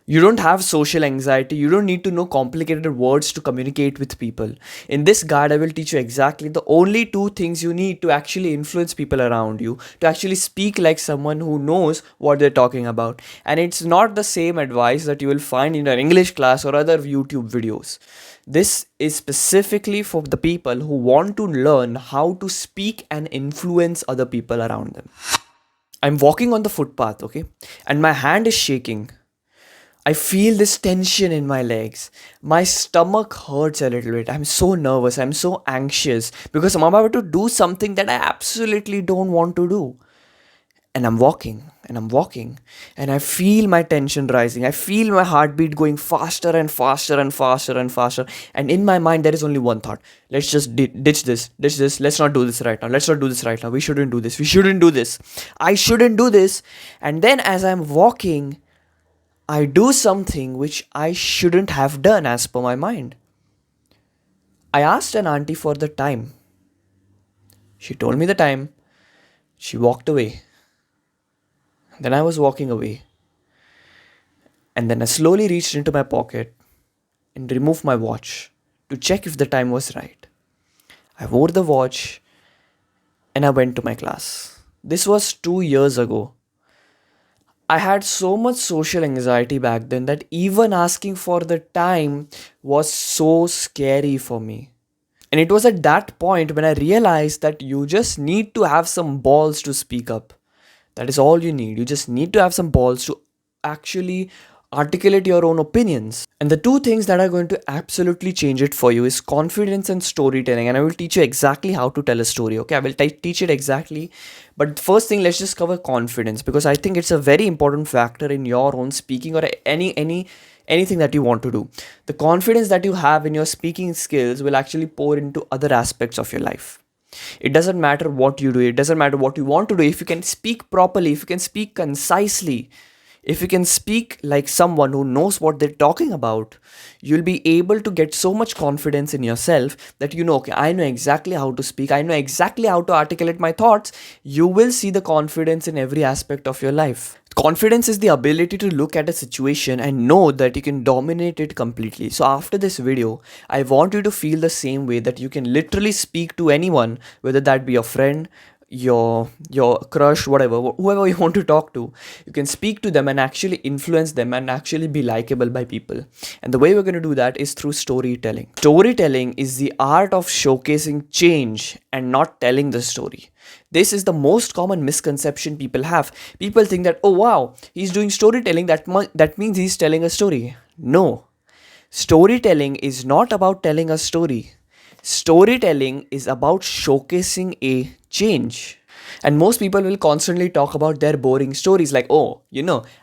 You don't have social anxiety. You don't need to know complicated words to communicate with people. In this guide, I will teach you exactly the only two things you need to actually influence people around you, to actually speak like someone who knows what they're talking about. And it's not the same advice that you will find in an English class or other YouTube videos. This is specifically for the people who want to learn how to speak and influence other people around them. I'm walking on the footpath, okay? And my hand is shaking. I feel this tension in my legs. My stomach hurts a little bit. I'm so nervous. I'm so anxious because I'm about to do something that I absolutely don't want to do. And I'm walking and I'm walking and I feel my tension rising. I feel my heartbeat going faster and faster and faster and faster. And in my mind, there is only one thought: let's just ditch this, ditch this. Let's not do this right now. Let's not do this right now. We shouldn't do this. We shouldn't do this. I shouldn't do this. And then as I'm walking, I do something which I shouldn't have done as per my mind. I asked an auntie for the time. She told me the time. She walked away. Then I was walking away. And then I slowly reached into my pocket and removed my watch to check if the time was right. I wore the watch and I went to my class. This was 2 years ago. I had so much social anxiety back then that even asking for the time was so scary for me. And it was at that point when I realized that you just need to have some balls to speak up. That is all you need. You just need to have some balls to actually articulate your own opinions. And the two things that are going to absolutely change it for you is confidence and storytelling. And I will teach you exactly how to tell a story. Okay, I will teach it exactly. But first thing, let's just cover confidence because I think it's a very important factor in your own speaking or anything that you want to do. The confidence that you have in your speaking skills will actually pour into other aspects of your life. It doesn't matter what you do, it doesn't matter what you want to do. If you can speak properly, if you can speak concisely, if you can speak like someone who knows what they're talking about, you'll be able to get so much confidence in yourself that you know, okay, I know exactly how to speak, I know exactly how to articulate my thoughts. You will see the confidence in every aspect of your life. Confidence is the ability to look at a situation and know that you can dominate it completely. So, after this video, I want you to feel the same way that you can literally speak to anyone, whether that be a friend, your crush, whatever, whoever you want to talk to. You can speak to them and actually influence them and actually be likable by people. And the way we're going to do that is through storytelling. Storytelling is the art of showcasing change and not telling the story. This is the most common misconception people have. People think that, oh wow, he's doing storytelling, that means he's telling a story. No. Storytelling is not about telling a story. Storytelling is about showcasing a change. And most people will constantly talk about their boring stories like, oh,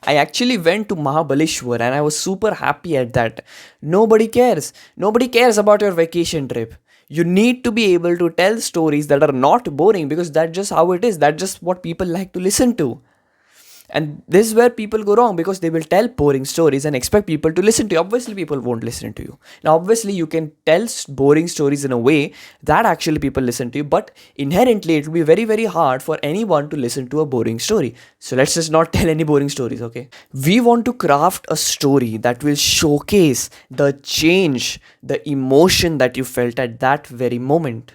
I actually went to Mahabaleshwar and I was super happy at that. Nobody cares. Nobody cares about your vacation trip. You need to be able to tell stories that are not boring because that's just how it is. That's just what people like to listen to. And this is where people go wrong because they will tell boring stories and expect people to listen to you. Obviously, people won't listen to you. Now, obviously, you can tell boring stories in a way that actually people listen to you, but inherently, it will be very, very hard for anyone to listen to a boring story. So, let's just not tell any boring stories, okay? We want to craft a story that will showcase the change, the emotion that you felt at that very moment.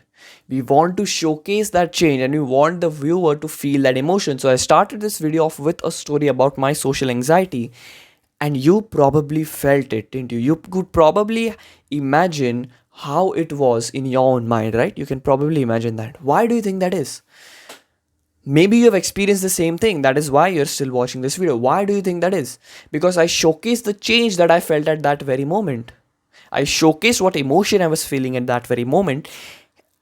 We want to showcase that change and we want the viewer to feel that emotion. So I started this video off with a story about my social anxiety, and you probably felt it, didn't you? You could probably imagine how it was in your own mind, right? You can probably imagine that. Why do you think that is? Maybe you have experienced the same thing. That is why you're still watching this video. Why do you think that is? Because I showcased the change that I felt at that very moment. I showcased what emotion I was feeling at that very moment,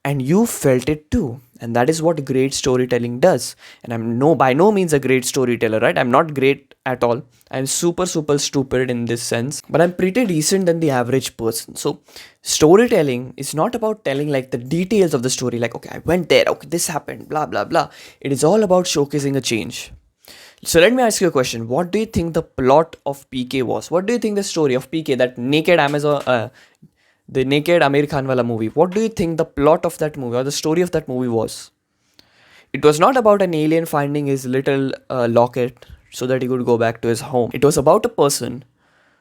and you felt it too. And that is what great storytelling does. And I'm by no means a great storyteller, right? I'm not great at all. I'm super stupid in this sense, but I'm pretty decent than the average person. So storytelling is not about telling like the details of the story, like, okay, I went there, okay, this happened, blah blah blah. It is all about showcasing a change. So let me ask you a question. What do you think the plot of PK was? What do you think the story of PK, that naked Amazon, the naked Amir Khan wala movie? What do you think the plot of that movie or the story of that movie was? It was not about an alien finding his little locket so that he could go back to his home. It was about a person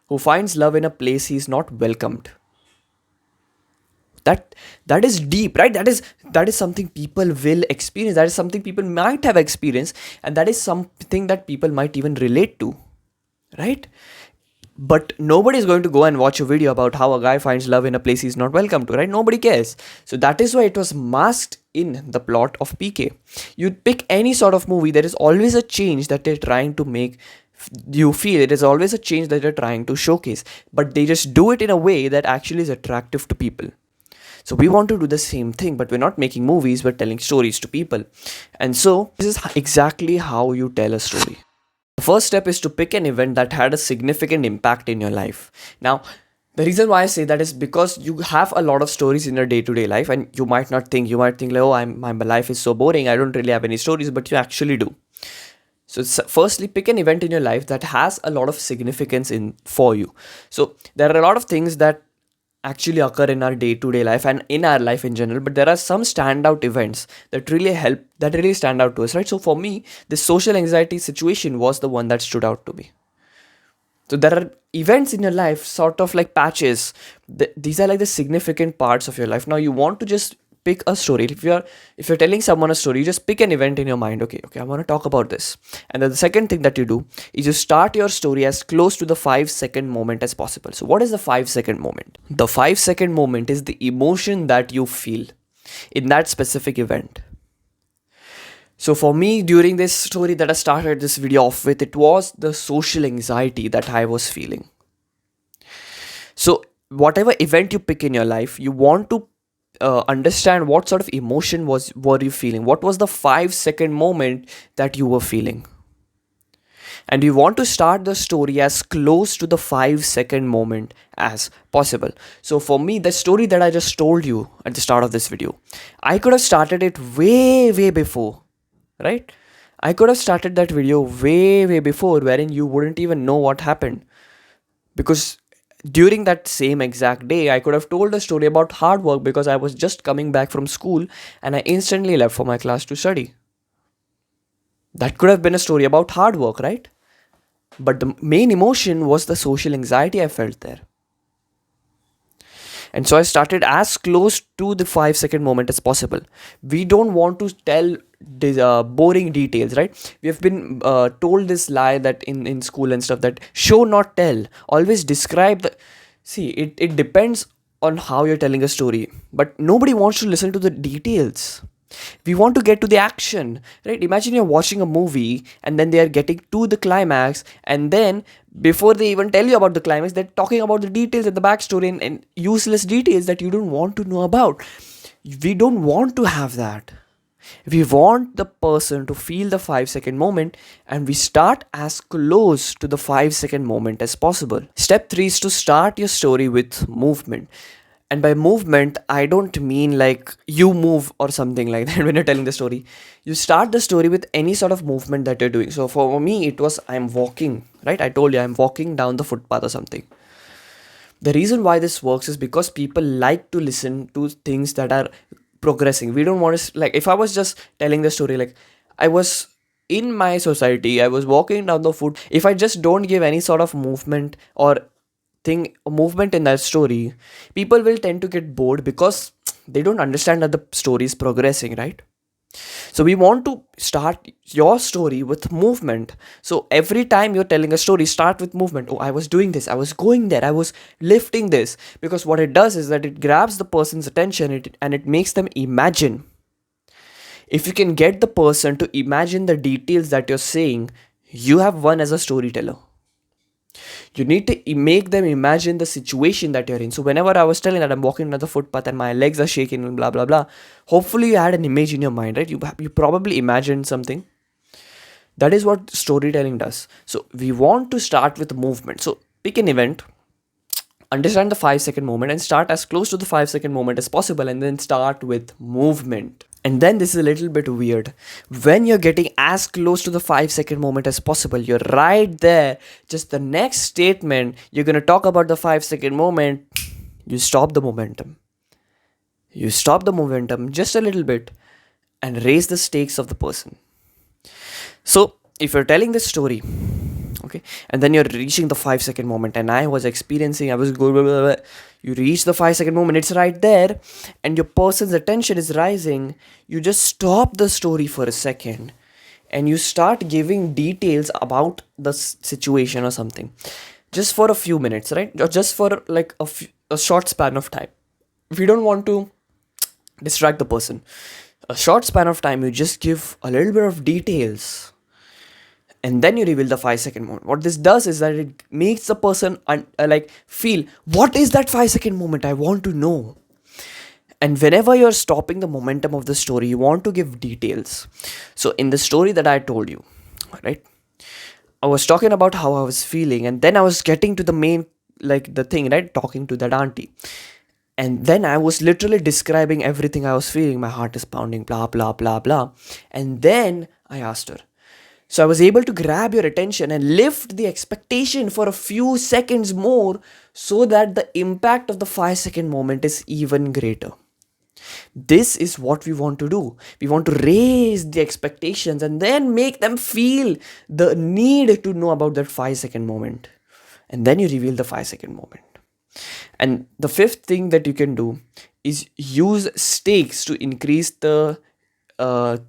who finds love in a place he is not welcomed. That is deep, right? That is something people will experience, that is something people might have experienced, and that is something that people might even relate to, right? But nobody is going to go and watch a video about how a guy finds love in a place he's not welcome to, right? Nobody cares. So that is why it was masked in the plot of PK. You pick any sort of movie, there is always a change that they're trying to make you feel. It is always a change that they're trying to showcase, but they just do it in a way that actually is attractive to people. So we want to do the same thing, but we're not making movies, we're telling stories to people. And so this is exactly how you tell a story. The first step is to pick an event that had a significant impact in your life. Now, the reason why I say that is because you have a lot of stories in your day-to-day life, and you might think like, oh, my life is so boring, I don't really have any stories, but you actually do. So firstly, pick an event in your life that has a lot of significance in for you. So there are a lot of things that actually occur in our day-to-day life and in our life in general, but there are some standout events that really stand out to us, right? So for me, the social anxiety situation was the one that stood out to me. So there are events in your life, sort of like patches. These are like the significant parts of your life. Now you want to just pick a story. If you're telling someone a story, you just pick an event in your mind. Okay, I want to talk about this. And then the second thing that you do is you start your story as close to the 5 second moment as possible. So what is the 5 second moment? The 5 second moment is the emotion that you feel in that specific event. So for me, during this story that I started this video off with, it was the social anxiety that I was feeling. So whatever event you pick in your life, you want to understand what sort of emotion were you feeling. What was the 5 second moment that you were feeling? And you want to start the story as close to the 5 second moment as possible. So for me, the story that I just told you at the start of this video, I could have started it way before, right? I could have started that video way before, wherein you wouldn't even know what happened. Because during that same exact day, I could have told a story about hard work because I was just coming back from school and I instantly left for my class to study. That could have been a story about hard work, right? But the main emotion was the social anxiety I felt there. And so I started as close to the 5 second moment as possible. We don't want to tell these boring details, right? We have been told this lie that in school and stuff, that show not tell. Always describe the. See, it depends on how you're telling a story, but nobody wants to listen to the details. We want to get to the action, right? Imagine you're watching a movie and then they are getting to the climax, and then before they even tell you about the climax, they're talking about the details and the backstory and useless details that you don't want to know about. We don't want to have that. We want the person to feel the 5 second moment, and we start as close to the 5 second moment as possible. Step 3 is to start your story with movement. And by movement, I don't mean like you move or something like that when you're telling the story. You start the story with any sort of movement that you're doing. So for me, it was I'm walking, right? I told you I'm walking down the footpath or something. The reason why this works is because people like to listen to things that are progressing. We don't want to, like, if I was just telling the story, like, I was in my society, I was walking down the foot. If I just don't give any sort of movement or movement in that story, people will tend to get bored because they don't understand that the story is progressing, right? So we want to start your story with movement. So every time you're telling a story, start with movement. Oh, I was doing this, I was going there, I was lifting this. Because what it does is that it grabs the person's attention, and it makes them imagine. If you can get the person to imagine the details that you're saying, you have won as a storyteller. You need to make them imagine the situation that you're in. So whenever I was telling that I'm walking on the footpath and my legs are shaking and blah blah blah, hopefully you had an image in your mind, right? You probably imagined something. That is what storytelling does. So we want to start with movement. So pick an event, understand the 5 second moment, and start as close to the 5 second moment as possible, and then start with movement. And then this is a little bit weird. When you're getting as close to the 5 second moment as possible, you're right there. Just the next statement, you're going to talk about the 5 second moment. You stop the momentum. You stop the momentum just a little bit and raise the stakes of the person. So if you're telling this story, Okay, and then you're reaching the 5 second moment, and I was experiencing, I was good. You reach the 5 second moment, it's right there, and your person's attention is rising. You just stop the story for a second, and you start giving details about the situation or something, just for a few minutes, right? Or just for like a short span of time. If you don't want to distract the person, a short span of time, you just give a little bit of details, and then you reveal the 5 second moment. What this does is that it makes the person like feel, what is that 5 second moment, I want to know. And whenever you're stopping the momentum of the story, you want to give details. So in the story that I told you, right, I was talking about how I was feeling, and then I was getting to the main, like the thing, right, talking to that auntie. And then I was literally describing everything I was feeling. My heart is pounding, blah, blah, blah, blah. And then I asked her. So I was able to grab your attention and lift the expectation for a few seconds more, so that the impact of the 5 second moment is even greater. This is what we want to do. We want to raise the expectations and then make them feel the need to know about that 5 second moment. And then you reveal the 5 second moment. And the fifth thing that you can do is use stakes to increase the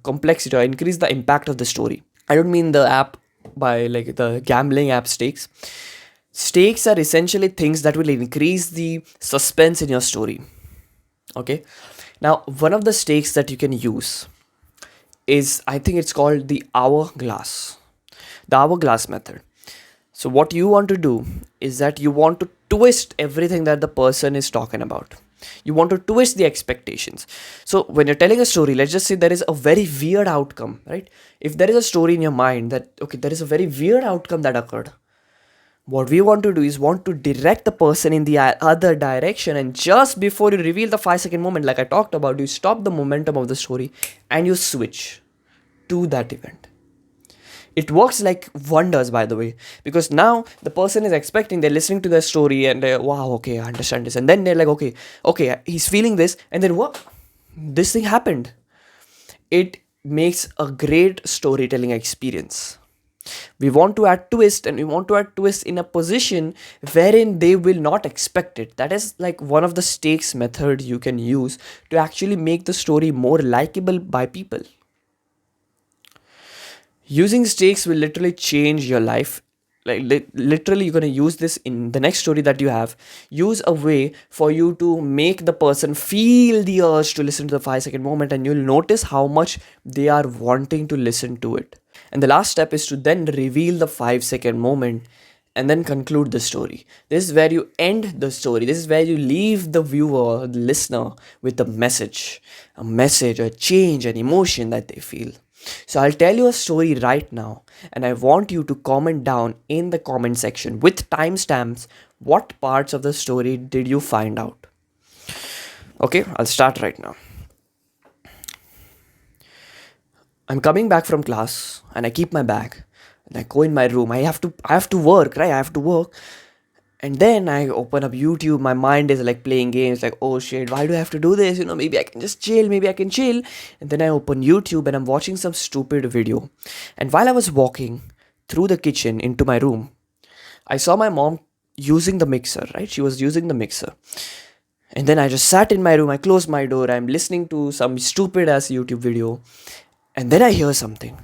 complexity or increase the impact of the story. I don't mean the app by like the gambling app stakes. Stakes are essentially things that will increase the suspense in your story. Okay. Now, one of the stakes that you can use is, I think it's called the hourglass. The hourglass method. So what you want to do is that you want to twist everything that the person is talking about. You want to twist the expectations. So when you're telling a story, let's just say there is a very weird outcome, right? If there is a story in your mind that, okay, there is a very weird outcome that occurred, what we want to do is want to direct the person in the other direction, and just before you reveal the 5 second moment, like I talked about, you stop the momentum of the story and you switch to that event. It works like wonders, by the way, because now the person is expecting, they're listening to the story and they're, wow, okay, I understand this. And then they're like, okay, he's feeling this. And then what? This thing happened. It makes a great storytelling experience. We want to add twist, and we want to add twist in a position wherein they will not expect it. That is like one of the stakes method you can use to actually make the story more likable by people. Using stakes will literally change your life. Like literally, you're gonna use this in the next story that you have. Use a way for you to make the person feel the urge to listen to the 5 second moment, and you'll notice how much they are wanting to listen to it. And the last step is to then reveal the 5 second moment and then conclude the story. This is where you end the story. This is where you leave the viewer, the listener, with a message, a change, an emotion that they feel. So I'll tell you a story right now, and I want you to comment down in the comment section with timestamps what parts of the story did you find out. Okay, I'll start right now. I'm coming back from class and I keep my bag and I go in my room. I have to work, right? I have to work. And then I open up YouTube. My mind is like playing games, like, oh shit, why do I have to do this? Maybe I can just chill, maybe I can chill. And then I open YouTube and I'm watching some stupid video. And while I was walking through the kitchen into my room, I saw my mom using the mixer, right? She was using the mixer. And then I just sat in my room, I closed my door, I'm listening to some stupid ass YouTube video. And then I hear something.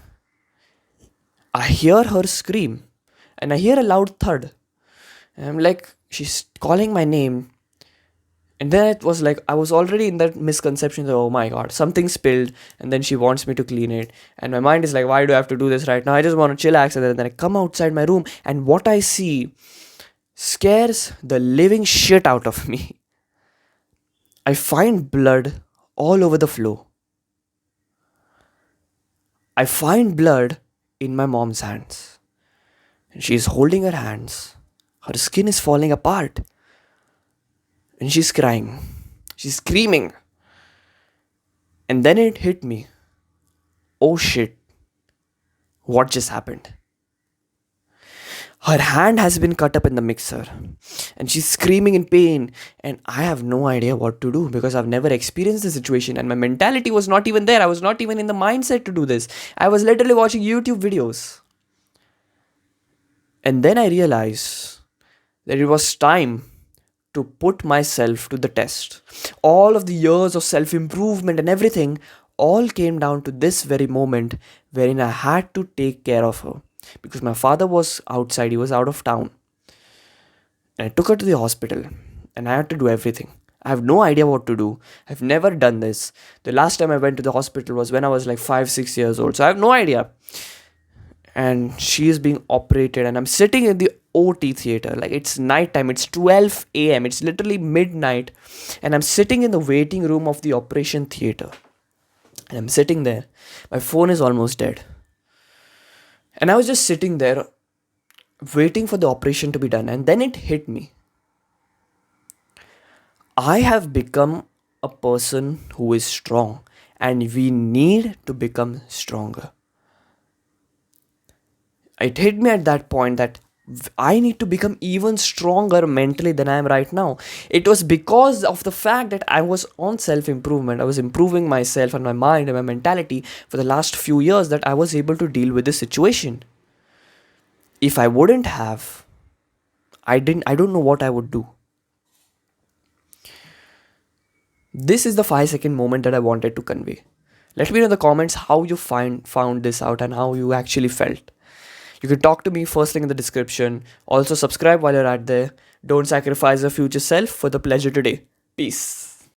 I hear her scream and I hear a loud thud. And I'm like, she's calling my name. And then it was like, I was already in that misconception that, oh my god, something spilled. And then she wants me to clean it. And my mind is like, why do I have to do this right now? I just want to chillax. And then I come outside my room. And what I see scares the living shit out of me. I find blood all over the floor. I find blood in my mom's hands. And she's holding her hands. Her skin is falling apart. And she's crying. She's screaming. And then it hit me. Oh shit. What just happened? Her hand has been cut up in the mixer. And she's screaming in pain. And I have no idea what to do because I've never experienced the situation. And my mentality was not even there. I was not even in the mindset to do this. I was literally watching YouTube videos. And then I realized that it was time to put myself to the test. All of the years of self improvement and everything all came down to this very moment wherein I had to take care of her because my father was outside, he was out of town. And I took her to the hospital and I had to do everything. I have no idea what to do. I've never done this. The last time I went to the hospital was when I was like 5, 6 years old. So I have no idea. And she is being operated, and I'm sitting in the OT theater. Like it's nighttime, it's 12 a.m., it's literally midnight, and I'm sitting in the waiting room of the operation theater. And I'm sitting there. My phone is almost dead. And I was just sitting there waiting for the operation to be done. And then it hit me. I have become a person who is strong, and we need to become stronger. It hit me at that point that I need to become even stronger mentally than I am right now. It was because of the fact that I was on self improvement. I was improving myself and my mind and my mentality for the last few years that I was able to deal with this situation. If I wouldn't have, I don't know what I would do. This is the 5-second moment that I wanted to convey. Let me know in the comments how you found this out and how you actually felt. You can talk to me, first link in the description. Also subscribe while you're at there. Don't sacrifice your future self for the pleasure today. Peace.